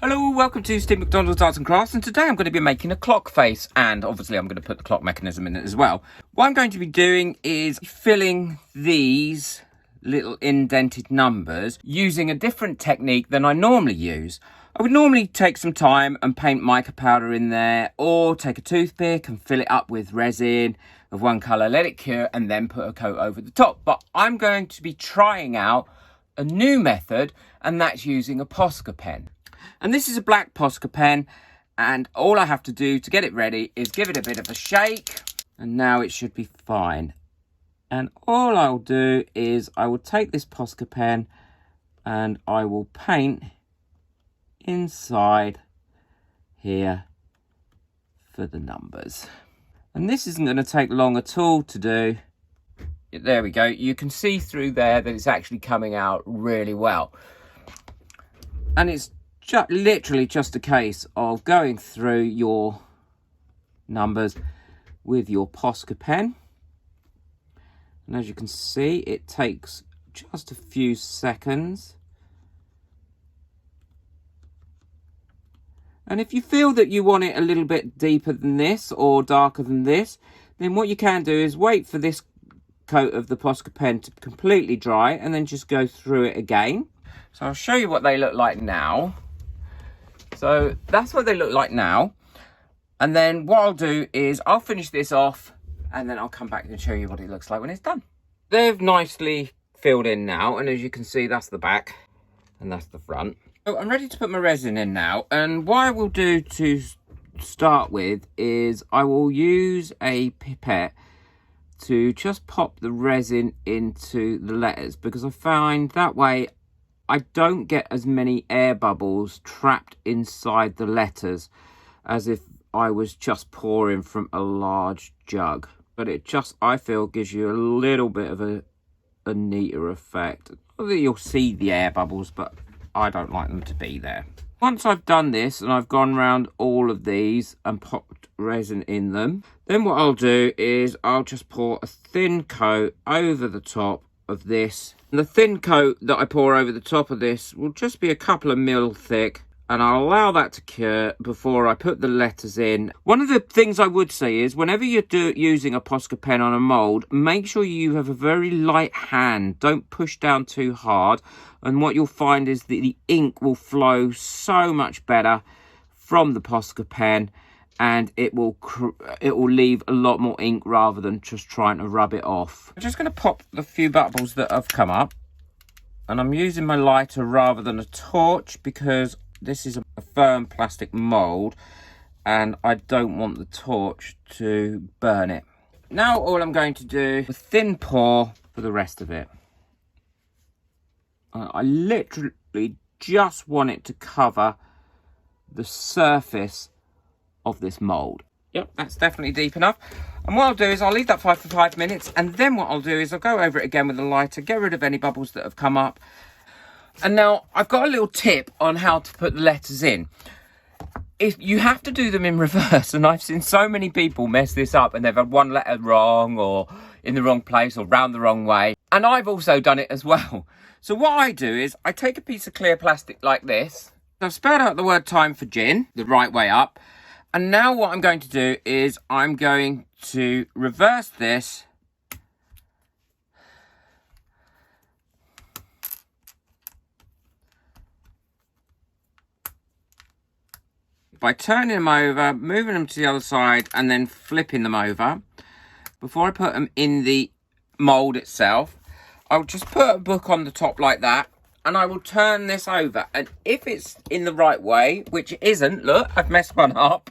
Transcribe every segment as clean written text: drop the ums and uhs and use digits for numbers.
Hello, welcome to Steve McDonald's Arts and Crafts, and today I'm going to be making a clock face, and obviously I'm going to put the clock mechanism in it as well. What I'm going to be doing is filling these little indented numbers using a different technique than I normally use. I would normally take some time and paint mica powder in there, or take a toothpick and fill it up with resin of one colour, let it cure, and then put a coat over the top. But I'm going to be trying out a new method, and that's using a Posca pen. And this is a black Posca pen, and all I have to do to get it ready is give it a bit of a shake, and now it should be fine. And all I'll do is I will take this Posca pen and I will paint inside here for the numbers. And this isn't going to take long at all to do. There we go. You can see through there that it's actually coming out really well. And it's literally just a case of going through your numbers with your Posca pen. And as you can see, it takes just a few seconds. And if you feel that you want it a little bit deeper than this or darker than this, then what you can do is wait for this coat of the Posca pen to completely dry and then just go through it again. So I'll show you what they look like now. So that's what they look like now. And then what I'll do is I'll finish this off and then I'll come back and show you what it looks like when it's done. They've nicely filled in now, and as you can see, that's the back and that's the front. So I'm ready to put my resin in now, and what I will do to start with is I will use a pipette to just pop the resin into the letters, because I find that way I don't get as many air bubbles trapped inside the letters as if I was just pouring from a large jug. But it just, I feel, gives you a little bit of a neater effect. Not that you'll see the air bubbles, but I don't like them to be there. Once I've done this and I've gone around all of these and popped resin in them, then what I'll do is I'll just pour a thin coat over the top of this. And the thin coat that I pour over the top of this will just be a couple of mil thick, and I'll allow that to cure before I put the letters in. One of the things I would say is whenever you're using a Posca pen on a mould, make sure you have a very light hand. Don't push down too hard, and what you'll find is that the ink will flow so much better from the Posca pen, and it will leave a lot more ink rather than just trying to rub it off. I'm just going to pop the few bubbles that have come up, and I'm using my lighter rather than a torch because this is a firm plastic mould and I don't want the torch to burn it. Now all I'm going to do is a thin pour for the rest of it. I literally just want it to cover the surface of this mould. Yep, that's definitely deep enough. And what I'll do is I'll leave that for 5 minutes, and then what I'll do is I'll go over it again with a lighter, get rid of any bubbles that have come up. And now I've got a little tip on how to put the letters in. If you have to do them in reverse, and I've seen so many people mess this up and they've had one letter wrong or in the wrong place or round the wrong way. And I've also done it as well. So what I do is I take a piece of clear plastic like this. I've spelled out the word time for gin the right way up. And now what I'm going to do is I'm going to reverse this by turning them over, moving them to the other side, and then flipping them over. Before I put them in the mould itself, I'll just put a book on the top like that, and I will turn this over. And if it's in the right way, which it isn't, look, I've messed one up.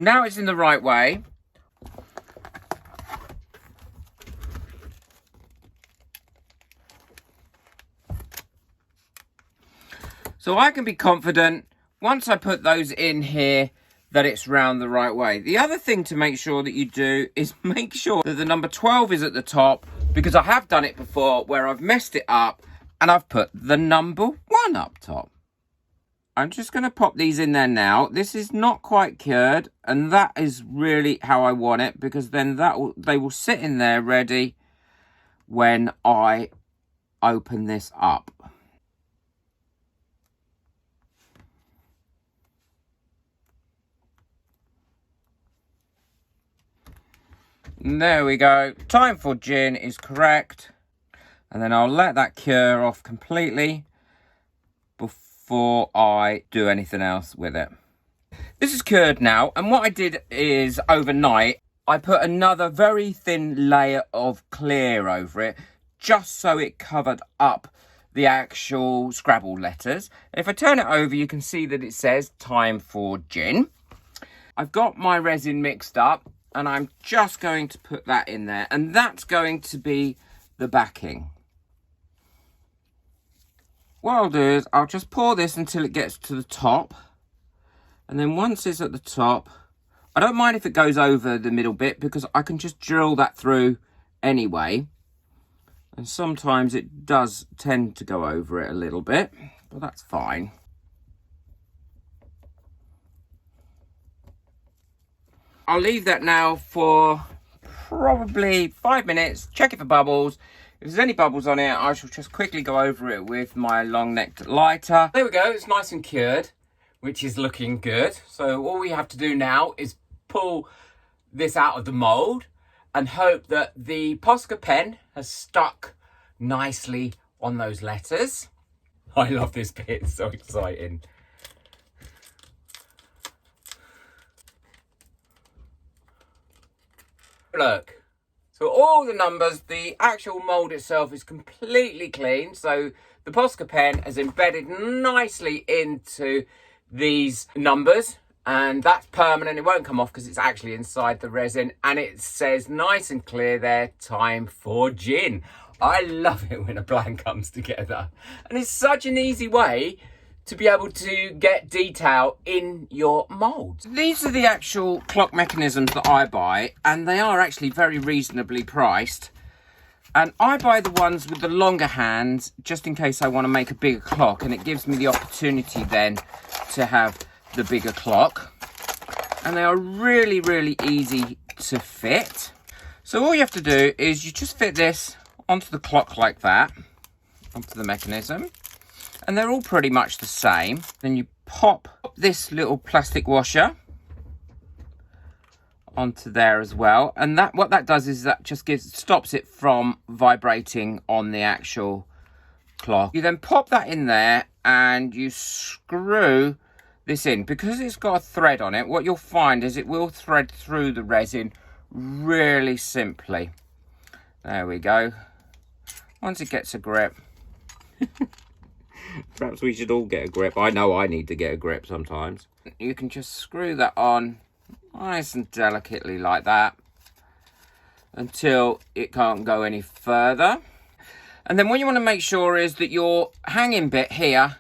Now it's in the right way. So I can be confident once I put those in here that it's round the right way. The other thing to make sure that you do is make sure that the number 12 is at the top, because I have done it before where I've messed it up and I've put the number 1 up top. I'm just going to pop these in there now. This is not quite cured, and that is really how I want it, because then they will sit in there ready when I open this up. There we go. Time for gin is correct. And then I'll let that cure off completely before I do anything else with it. This is cured now, and what I did is overnight, I put another very thin layer of clear over it, just so it covered up the actual Scrabble letters. If I turn it over, you can see that it says time for gin. I've got my resin mixed up, and I'm just going to put that in there, and that's going to be the backing. What I'll do is I'll just pour this until it gets to the top. And then once it's at the top, I don't mind if it goes over the middle bit because I can just drill that through anyway. And sometimes it does tend to go over it a little bit, but that's fine. I'll leave that now for probably 5 minutes, check it for bubbles. If there's any bubbles on it, I shall just quickly go over it with my long-necked lighter. There we go, it's nice and cured, which is looking good. So all we have to do now is pull this out of the mould and hope that the Posca pen has stuck nicely on those letters. I love this bit, it's so exciting. Look, so all the numbers, the actual mould itself is completely clean. So the Posca pen has embedded nicely into these numbers, and that's permanent. It won't come off because it's actually inside the resin, and it says nice and clear there, time for gin. I love it when a plan comes together, and it's such an easy way to be able to get detail in your molds. These are the actual clock mechanisms that I buy, and they are actually very reasonably priced. And I buy the ones with the longer hands just in case I want to make a bigger clock, and it gives me the opportunity then to have the bigger clock. And they are really, really easy to fit. So all you have to do is you just fit this onto the clock like that, onto the mechanism. And they're all pretty much the same. Then you pop this little plastic washer onto there as well, and that what that does is that just stops it from vibrating on the actual clock. You then pop that in there and you screw this in. Because it's got a thread on it, what you'll find is it will thread through the resin really simply. There we go. Once it gets a grip. Perhaps we should all get a grip. I know I need to get a grip sometimes. You can just screw that on nice and delicately like that until it can't go any further. And then what you want to make sure is that your hanging bit here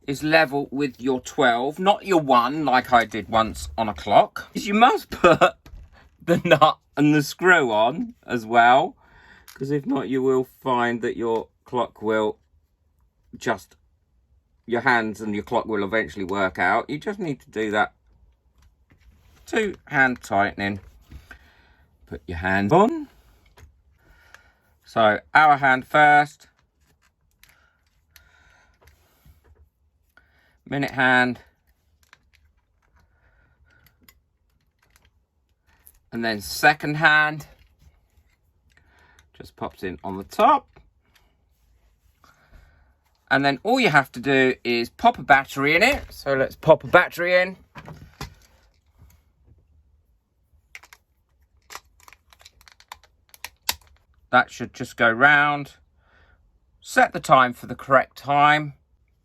is level with your 12, not your 1 like I did once on a clock. You must put the nut and the screw on as well, because if not you will find that your clock will just, your hands and your clock will eventually work out. You just need to do that 2 hand tightening. Put your hands on. So our hand first, minute hand, and then second hand just pops in on the top. And then all you have to do is pop a battery in it. So let's pop a battery in. That should just go round. Set the time for the correct time.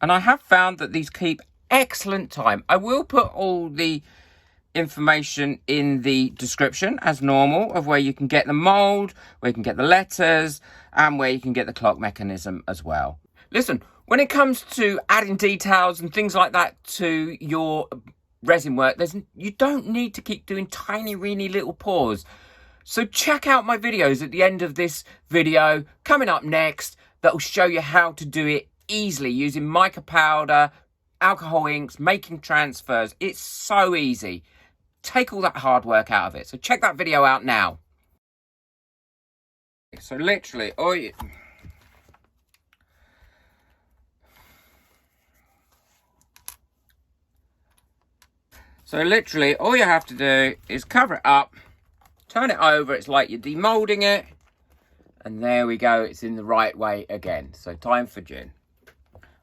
And I have found that these keep excellent time. I will put all the information in the description as normal of where you can get the mold, where you can get the letters, and where you can get the clock mechanism as well. Listen, when it comes to adding details and things like that to your resin work, you don't need to keep doing tiny, weeny little pours. So check out my videos at the end of this video coming up next that will show you how to do it easily using mica powder, alcohol inks, making transfers. It's so easy. Take all that hard work out of it. So check that video out now. So literally, all you have to do is cover it up, Turn it over, it's like you're demolding it. And there we go, it's in the right way again. So time for gin.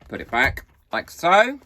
Put it back like so.